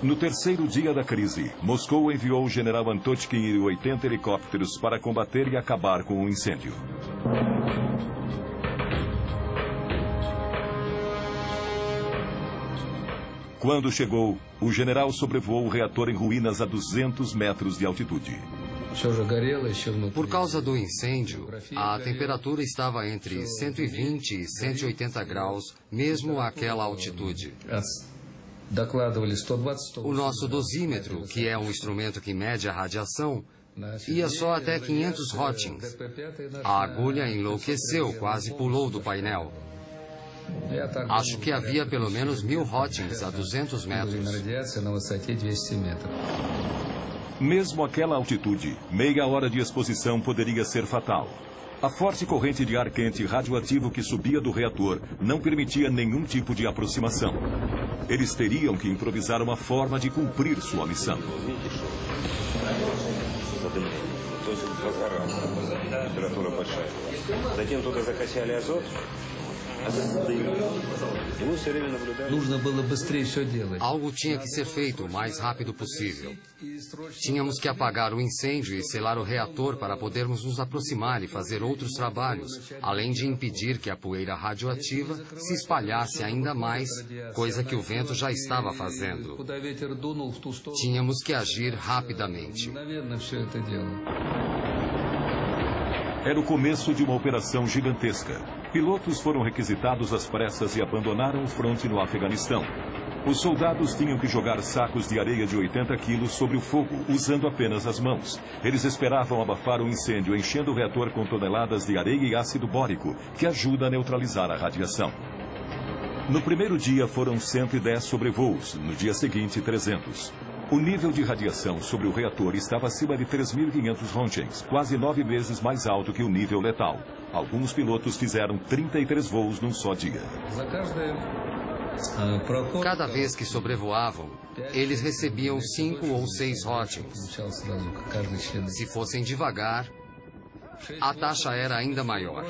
No terceiro dia da crise, Moscou enviou o general Antotkin e 80 helicópteros para combater e acabar com o incêndio. Quando chegou, o general sobrevoou o reator em ruínas a 200 metros de altitude. Por causa do incêndio, a temperatura estava entre 120 e 180 graus, mesmo àquela altitude. O nosso dosímetro, que é um instrumento que mede a radiação, ia só até 500 rotings. A agulha enlouqueceu, quase pulou do painel. Acho que havia pelo menos 1000 rotings a 200 metros. Mesmo àquela altitude, meia hora de exposição poderia ser fatal. A forte corrente de ar quente radioativo que subia do reator não permitia nenhum tipo de aproximação. Eles teriam que improvisar uma forma de cumprir sua missão. Algo tinha que ser feito o mais rápido possível. Tínhamos que apagar o incêndio e selar o reator para podermos nos aproximar e fazer outros trabalhos, além de impedir que a poeira radioativa se espalhasse ainda mais, coisa que o vento já estava fazendo. Tínhamos que agir rapidamente. Era o começo de uma operação gigantesca. Pilotos foram requisitados às pressas e abandonaram o fronte no Afeganistão. Os soldados tinham que jogar sacos de areia de 80 quilos sobre o fogo, usando apenas as mãos. Eles esperavam abafar o incêndio, enchendo o reator com toneladas de areia e ácido bórico, que ajuda a neutralizar a radiação. No primeiro dia foram 110 sobrevoos, no dia seguinte 300. O nível de radiação sobre o reator estava acima de 3.500 röntgens, quase 9 vezes mais alto que o nível letal. Alguns pilotos fizeram 33 voos num só dia. Cada vez que sobrevoavam, eles recebiam 5 ou 6 röntgens. Se fossem devagar, a taxa era ainda maior.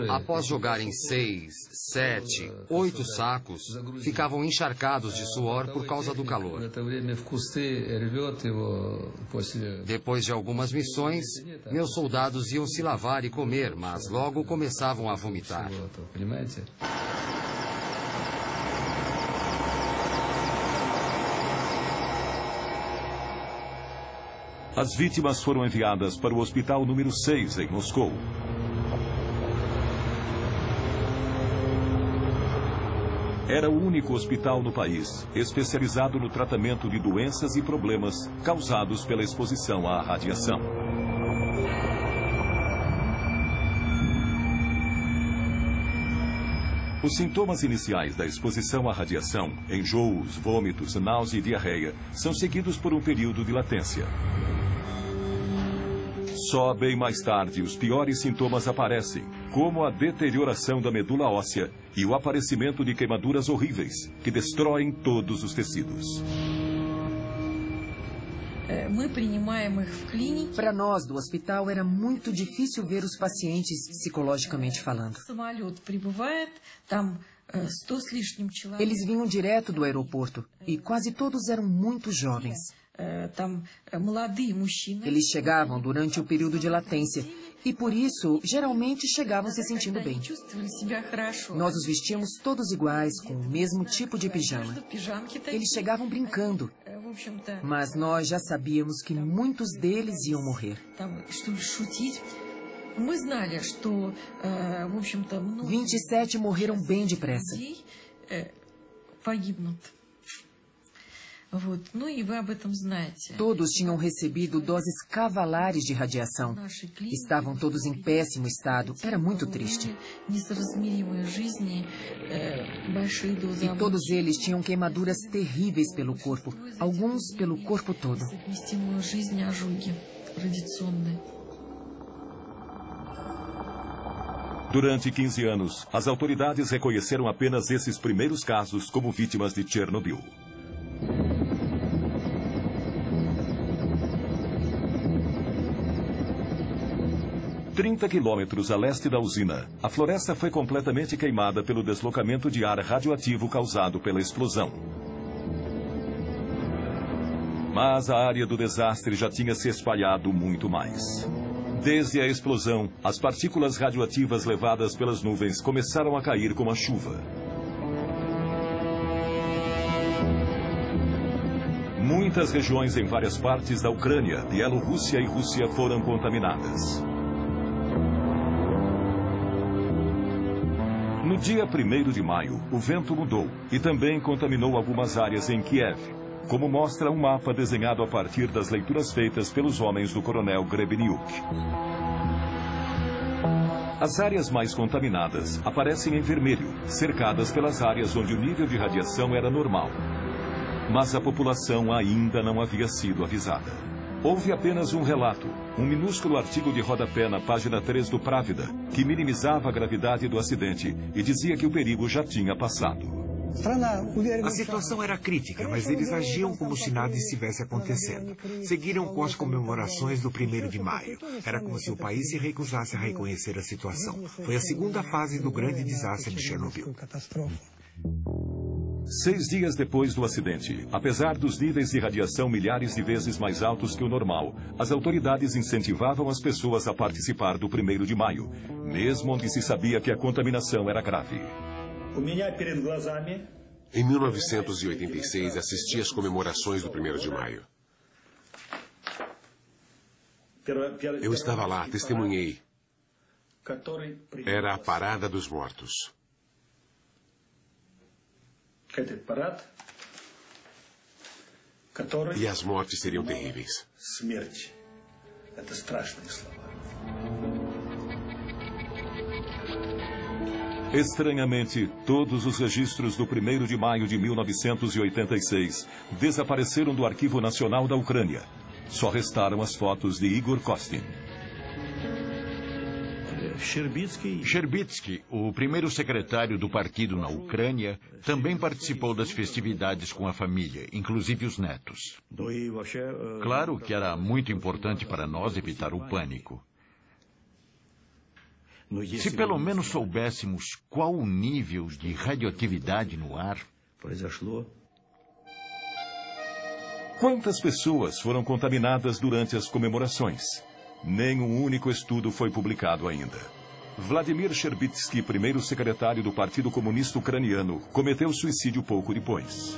Após jogarem 6, 7, 8 sacos, ficavam encharcados de suor por causa do calor. Depois de algumas missões, meus soldados iam se lavar e comer, mas logo começavam a vomitar. As vítimas foram enviadas para o hospital número 6, em Moscou. Era o único hospital no país especializado no tratamento de doenças e problemas causados pela exposição à radiação. Os sintomas iniciais da exposição à radiação, enjoos, vômitos, náusea e diarreia, são seguidos por um período de latência. Só bem mais tarde, os piores sintomas aparecem, como a deterioração da medula óssea e o aparecimento de queimaduras horríveis, que destroem todos os tecidos. Para nós do hospital era muito difícil ver os pacientes psicologicamente falando. Eles vinham direto do aeroporto e quase todos eram muito jovens. Eles chegavam durante o período de latência e, por isso, geralmente chegavam se sentindo bem. Nós os vestíamos todos iguais, com o mesmo tipo de pijama. Eles chegavam brincando, mas nós já sabíamos que muitos deles iam morrer. 27 morreram bem depressa. Todos tinham recebido doses cavalares de radiação. Estavam todos em péssimo estado. Era muito triste. E todos eles tinham queimaduras terríveis pelo corpo, alguns pelo corpo todo. Durante 15 anos, as autoridades reconheceram apenas esses primeiros casos como vítimas de Chernobyl. 30 quilômetros a leste da usina, a floresta foi completamente queimada pelo deslocamento de ar radioativo causado pela explosão. Mas a área do desastre já tinha se espalhado muito mais. Desde a explosão, as partículas radioativas levadas pelas nuvens começaram a cair como a chuva. Muitas regiões em várias partes da Ucrânia, Bielorrússia e Rússia foram contaminadas. No dia 1º de maio, o vento mudou e também contaminou algumas áreas em Kiev, como mostra um mapa desenhado a partir das leituras feitas pelos homens do coronel Grebeniuk. As áreas mais contaminadas aparecem em vermelho, cercadas pelas áreas onde o nível de radiação era normal. Mas a população ainda não havia sido avisada. Houve apenas um relato, um minúsculo artigo de rodapé na página 3 do Pravda, que minimizava a gravidade do acidente e dizia que o perigo já tinha passado. A situação era crítica, mas eles agiam como se nada estivesse acontecendo. Seguiram com as comemorações do 1º de maio. Era como se o país se recusasse a reconhecer a situação. Foi a segunda fase do grande desastre de Chernobyl. 6 dias depois do acidente, apesar dos níveis de radiação milhares de vezes mais altos que o normal, as autoridades incentivavam as pessoas a participar do 1º de maio, mesmo onde se sabia que a contaminação era grave. Em 1986, assisti às comemorações do 1º de maio. Eu estava lá, testemunhei. Era a Parada dos Mortos. E as mortes seriam terríveis. Estranhamente, todos os registros do 1º de maio de 1986 desapareceram do Arquivo Nacional da Ucrânia. Só restaram as fotos de Igor Kostin. Sherbitsky, o primeiro secretário do partido na Ucrânia, também participou das festividades com a família, inclusive os netos. Claro que era muito importante para nós evitar o pânico. Se pelo menos soubéssemos qual o nível de radioatividade no ar. Quantas pessoas foram contaminadas durante as comemorações? Nenhum único estudo foi publicado ainda. Vladimir Sherbitsky, primeiro secretário do Partido Comunista Ucraniano, cometeu suicídio pouco depois.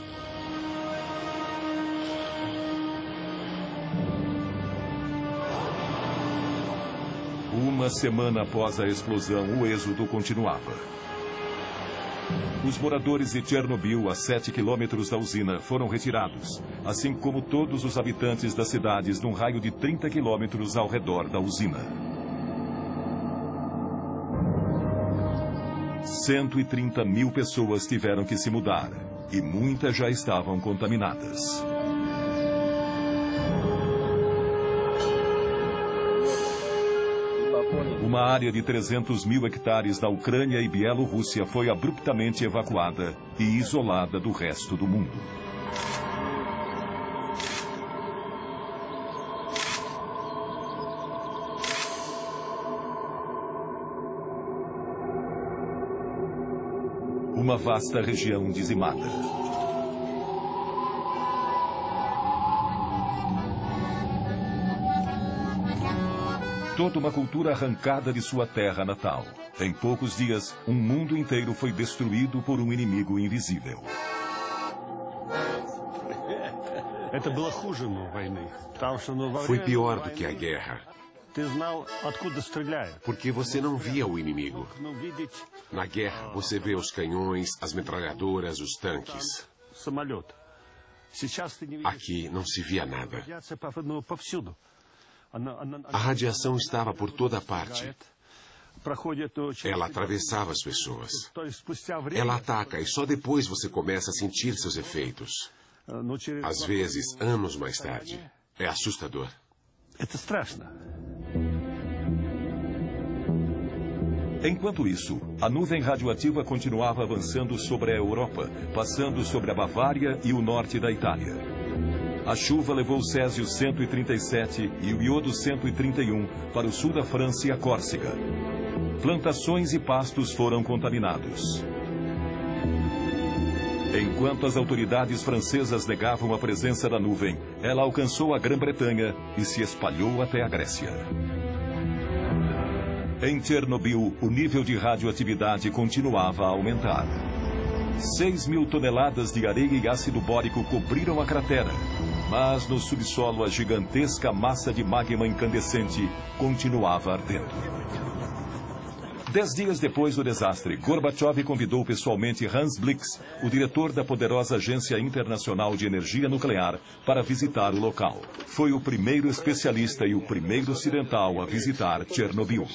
Uma semana após a explosão, o êxodo continuava. Os moradores de Chernobyl, a 7 quilômetros da usina, foram retirados, assim como todos os habitantes das cidades num raio de 30 quilômetros ao redor da usina. 130 mil pessoas tiveram que se mudar, e muitas já estavam contaminadas. Uma área de 300 mil hectares da Ucrânia e Bielorrússia foi abruptamente evacuada e isolada do resto do mundo. Uma vasta região dizimada. Toda uma cultura arrancada de sua terra natal. Em poucos dias, um mundo inteiro foi destruído por um inimigo invisível. Foi pior do que a guerra. Porque você não via o inimigo. Na guerra, você vê os canhões, as metralhadoras, os tanques. Aqui não se via nada. A radiação estava por toda parte. Ela atravessava as pessoas. Ela ataca e só depois você começa a sentir seus efeitos. Às vezes, anos mais tarde. É assustador. Enquanto isso, a nuvem radioativa continuava avançando sobre a Europa, passando sobre a Bavária e o norte da Itália. A chuva levou o Césio-137 e o Iodo-131 para o sul da França e a Córcega. Plantações e pastos foram contaminados. Enquanto as autoridades francesas negavam a presença da nuvem, ela alcançou a Grã-Bretanha e se espalhou até a Grécia. Em Chernobyl, o nível de radioatividade continuava a aumentar. 6.000 toneladas de areia e ácido bórico cobriram a cratera, mas no subsolo a gigantesca massa de magma incandescente continuava ardendo. 10 dias depois do desastre, Gorbachev convidou pessoalmente Hans Blix, o diretor da poderosa Agência Internacional de Energia Nuclear, para visitar o local. Foi o primeiro especialista e o primeiro ocidental a visitar Chernobyl.